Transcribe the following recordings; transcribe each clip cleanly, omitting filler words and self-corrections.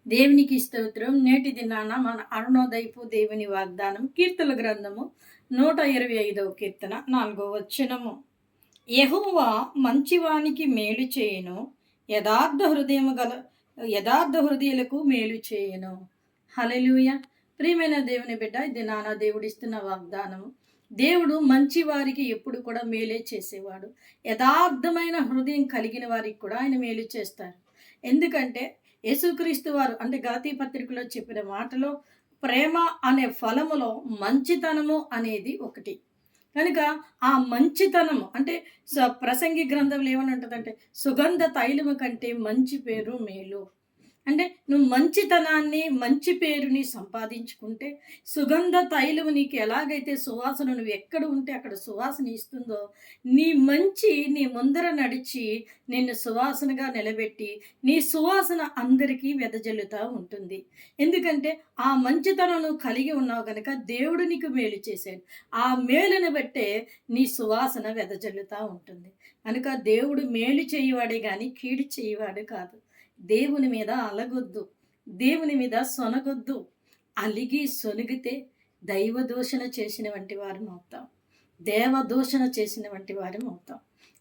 దేవునికి స్తోత్రం. నేటి దినాన మన అరుణోదయపు దేవుని వాగ్దానం కీర్తన గ్రంథము 125వ కీర్తన 4వ వచనము. యెహోవా మంచివానికి మేలు చేయను, యథార్థ హృదయులకు మేలు చేయను. హల్లెలూయా. ప్రియమైన దేవుని బిడ్డ, ఈ దినాన దేవుడిస్తున్న వాగ్దానము, దేవుడు మంచి వారికి ఎప్పుడు కూడా మేలే చేసేవాడు. యథార్థమైన హృదయం కలిగిన వారికి కూడా ఆయన మేలు చేస్తారు. ఎందుకంటే యేసుక్రీస్తు వారు అంటే గలతీ పత్రికలో చెప్పిన మాటలో ప్రేమ అనే ఫలములో మంచితనము అనేది ఒకటి. కనుక ఆ మంచితనము అంటే ప్రసంగి గ్రంథంలో ఏమని ఉంటుందంటే, సుగంధ తైలము కంటే మంచి పేరు మేలు. అంటే నువ్వు మంచితనాన్ని, మంచి పేరుని సంపాదించుకుంటే, సుగంధ తైలము నీకు ఎలాగైతే సువాసన నువ్వు ఎక్కడ ఉంటే అక్కడ సువాసన ఇస్తుందో, నీ ముందర నడిచి నిన్ను సువాసనగా నిలబెట్టి నీ సువాసన అందరికీ వెదజల్లుతూ ఉంటుంది. ఎందుకంటే ఆ మంచితనం నువ్వు కలిగి ఉన్నావు కనుక దేవుడు నీకు మేలు చేశాడు. ఆ మేలును బట్టే నీ సువాసన వెదజల్లుతూ ఉంటుంది. కనుక దేవుడు మేలు చేయవాడే కానీ కీడు చేయవాడు కాదు. దేవుని మీద అలగొద్దు, దేవుని మీద సొనగొద్దు. అలిగి సొనిగితే దైవదూషణ చేసిన వంటి వారం అవుతాం, దేవదూషణ చేసిన వంటి వారం అవుతాం.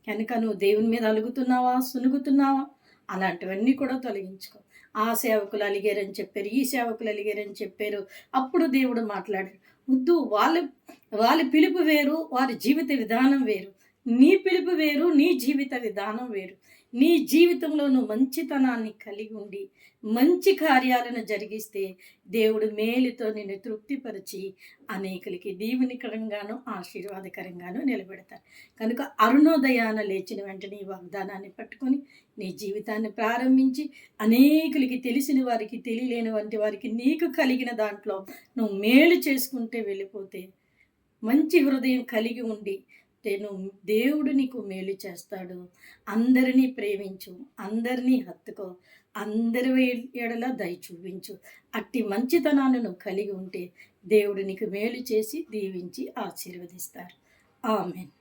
కనుక నువ్వు దేవుని మీద అలుగుతున్నావా, సునుగుతున్నావా, అలాంటివన్నీ కూడా తొలగించుకో. ఆ సేవకులు అలిగారని చెప్పారు, ఈ సేవకులు అలిగారని చెప్పారు, అప్పుడు దేవుడు మాట్లాడారు. వద్దు. వాళ్ళ పిలుపు వేరు, వారి జీవిత విధానం వేరు. నీ పిలుపు వేరు, నీ జీవిత విధానం వేరు. నీ జీవితంలో నువ్వు మంచితనాన్ని కలిగి ఉండి మంచి కార్యాలను జరిగిస్తే దేవుడు మేలుతో నిన్ను తృప్తిపరిచి అనేకులకి దీవెనకరంగాను ఆశీర్వాదకరంగాను నిలబెడతారు. కనుక అరుణోదయాన లేచిన వెంటనే ఈ వాగ్దానాన్ని పట్టుకొని నీ జీవితాన్ని ప్రారంభించి అనేకులకి, తెలిసిన వారికి, తెలియలేని వంటి వారికి నీకు కలిగిన దాంట్లో నువ్వు మేలు చేసుకుంటే వెళ్ళిపోతే, మంచి హృదయం కలిగి ఉండి దేవుడు నీకు మేలు చేస్తాడు. అందరినీ ప్రేమించు, అందరినీ హత్తుకో, అందరి ఎడల దయ చూపించు. అట్టి మంచితనాన్ని నువ్వు కలిగి ఉంటే దేవుడు నీకు మేలు చేసి దీవించి ఆశీర్వదిస్తారు. ఆమేన్.